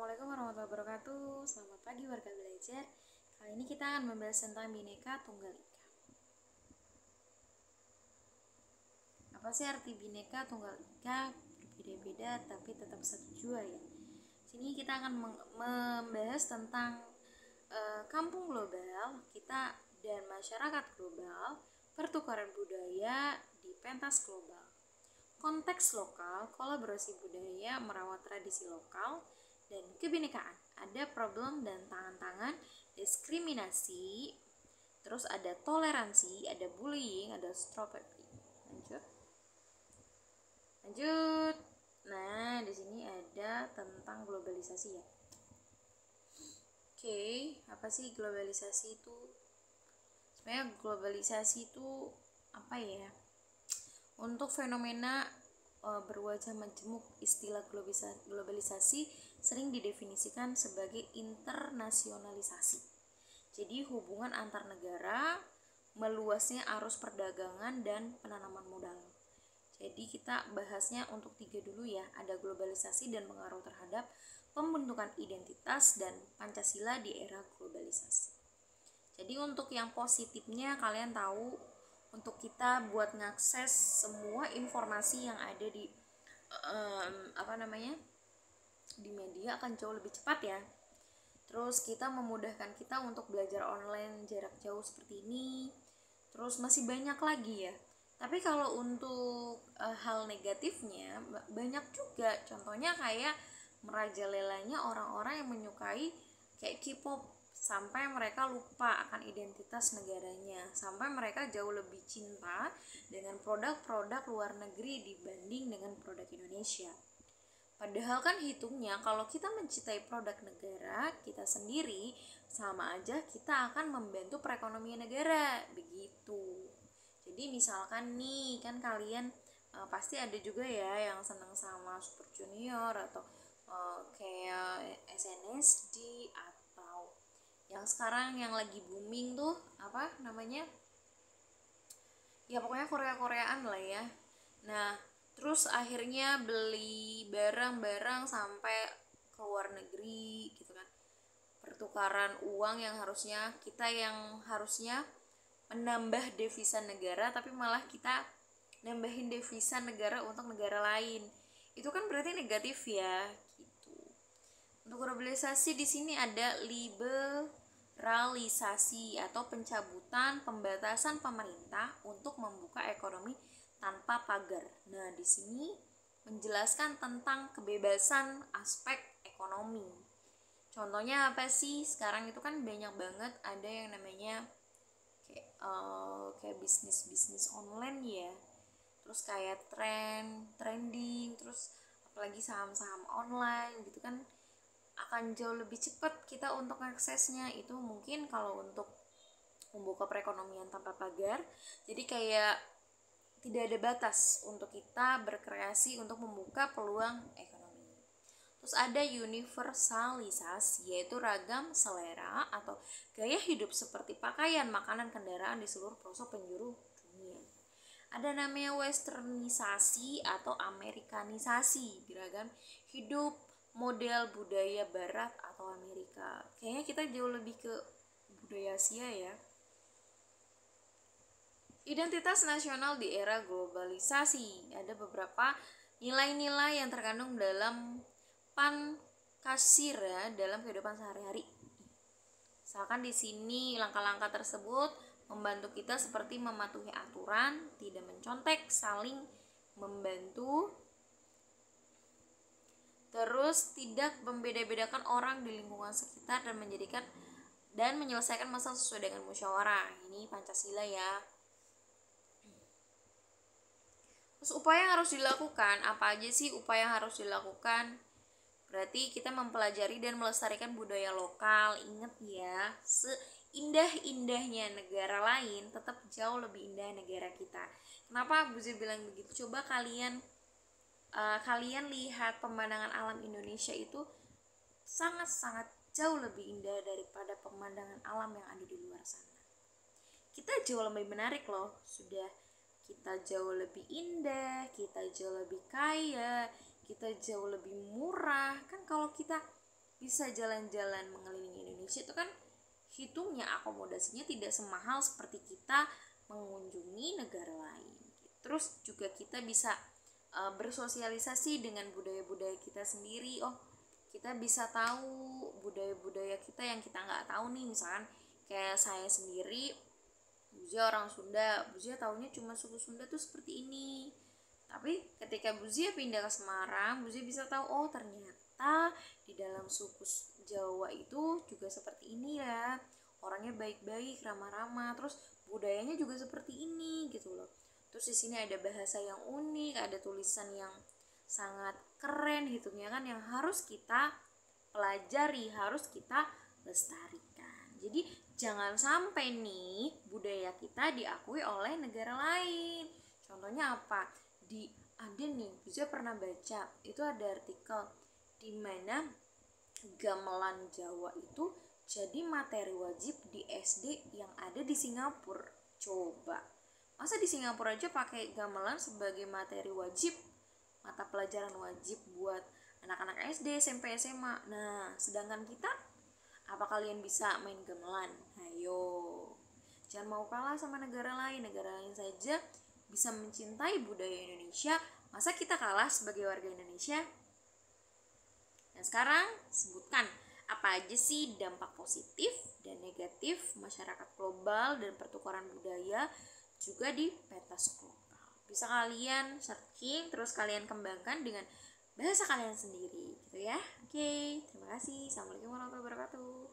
Assalamualaikum warahmatullahi wabarakatuh. Selamat pagi warga belajar. Kali ini kita akan membahas tentang Bhinneka Tunggal Ika. Apa sih arti Bhinneka Tunggal Ika? Berbeda-beda tapi tetap satu jua ya. Sini kita akan membahas tentang kampung global kita dan masyarakat global, pertukaran budaya di pentas global. Konteks lokal, kolaborasi budaya, merawat tradisi lokal, dan kebinekaan. Ada problem dan tangan-tangan, diskriminasi, terus ada toleransi, ada bullying, ada strawberry. Lanjut. Nah, di sini ada tentang globalisasi ya. Oke, apa sih globalisasi itu? Sebenarnya globalisasi itu apa ya? Untuk fenomena berwajah majemuk, istilah globalisasi sering didefinisikan sebagai internasionalisasi. Jadi hubungan antar negara, meluasnya arus perdagangan dan penanaman modal. Jadi kita bahasnya untuk 3 dulu ya. Ada globalisasi dan pengaruh terhadap pembentukan identitas dan Pancasila di era globalisasi. Jadi untuk yang positifnya kalian tahu, untuk kita buat ngakses semua informasi yang ada di di media akan jauh lebih cepat ya. Terus kita memudahkan kita untuk belajar online jarak jauh seperti ini. Terus masih banyak lagi ya. Tapi kalau untuk hal negatifnya banyak juga. Contohnya kayak merajalelanya orang-orang yang menyukai kayak K-pop sampai mereka lupa akan identitas negaranya, sampai mereka jauh lebih cinta dengan produk-produk luar negeri dibanding dengan produk Indonesia. Padahal kan hitungnya kalau kita mencintai produk negara kita sendiri, sama aja kita akan membantu perekonomian negara, begitu. Jadi misalkan nih kan kalian pasti ada juga ya yang senang sama Super Junior atau kayak SNSD atau yang sekarang yang lagi booming tuh apa namanya, ya pokoknya Korea-Koreaan lah ya. Nah terus akhirnya beli barang-barang sampai ke luar negeri gitu kan, pertukaran uang yang harusnya kita yang harusnya menambah devisa negara tapi malah kita nambahin devisa negara untuk negara lain. Itu kan berarti negatif ya gitu. Untuk globalisasi di sini ada liberalisasi atau pencabutan pembatasan pemerintah untuk membuka ekonomi tanpa pagar. Nah, di sini menjelaskan tentang kebebasan aspek ekonomi. Contohnya apa sih? Sekarang itu kan banyak banget ada yang namanya kayak bisnis online ya. Terus kayak trending, terus apalagi saham-saham online gitu kan akan jauh lebih cepat kita untuk aksesnya. Itu mungkin kalau untuk membuka perekonomian tanpa pagar, jadi kayak tidak ada batas untuk kita berkreasi untuk membuka peluang ekonomi. Terus ada universalisasi, yaitu ragam selera atau gaya hidup seperti pakaian, makanan, kendaraan di seluruh pelosok penjuru dunia. Ada namanya westernisasi atau amerikanisasi, beragam hidup model budaya barat atau Amerika. Kayaknya kita jauh lebih ke budaya Asia ya. Identitas nasional di era globalisasi. Ada beberapa nilai-nilai yang terkandung dalam Pancasila dalam kehidupan sehari-hari. Misalkan di sini langkah-langkah tersebut membantu kita seperti mematuhi aturan, tidak mencontek, saling membantu, terus tidak membeda-bedakan orang di lingkungan sekitar dan menyelesaikan masalah sesuai dengan musyawarah. Ini Pancasila ya. Terus upaya yang harus dilakukan, apa aja sih upaya yang harus dilakukan? Berarti kita mempelajari dan melestarikan budaya lokal. Ingat ya, seindah-indahnya negara lain tetap jauh lebih indah negara kita. Kenapa Bu Zia bilang begitu? Coba kalian lihat pemandangan alam Indonesia itu sangat-sangat jauh lebih indah daripada pemandangan alam yang ada di luar sana. Kita jauh lebih menarik loh, kita jauh lebih indah, kita jauh lebih kaya, kita jauh lebih murah. Kan kalau kita bisa jalan-jalan mengelilingi Indonesia itu kan hitungnya akomodasinya tidak semahal seperti kita mengunjungi negara lain. Terus juga kita bisa bersosialisasi dengan budaya-budaya kita sendiri. Oh, kita bisa tahu budaya-budaya kita yang kita nggak tahu nih. Misalkan kayak saya sendiri, Buzia orang Sunda, Buzia taunya cuma suku Sunda tuh seperti ini. Tapi ketika Buzia pindah ke Semarang, Buzia bisa tahu, oh ternyata di dalam suku Jawa itu juga seperti ini ya. Orangnya baik-baik, ramah-ramah, terus budayanya juga seperti ini gitu loh. Terus di sini ada bahasa yang unik, ada tulisan yang sangat keren hitungnya kan, yang harus kita pelajari, harus kita lestarikan. Jadi jangan sampai nih budaya kita diakui oleh negara lain. Contohnya apa? Ada nih, bisa pernah baca, itu ada artikel di mana gamelan Jawa itu jadi materi wajib di SD yang ada di Singapura. Coba, masa di Singapura aja pakai gamelan sebagai materi wajib, mata pelajaran wajib buat anak-anak SD, SMP, SMA. Nah, sedangkan kita, apa kalian bisa main gamelan? Ayo, jangan mau kalah sama negara lain saja bisa mencintai budaya Indonesia. Masa kita kalah sebagai warga Indonesia? Nah, sekarang sebutkan apa aja sih dampak positif dan negatif masyarakat global dan pertukaran budaya juga di pentas global. Bisa kalian searching, terus kalian kembangkan dengan bahasa kalian sendiri gitu ya. Oke, terima kasih. Assalamualaikum warahmatullahi wabarakatuh.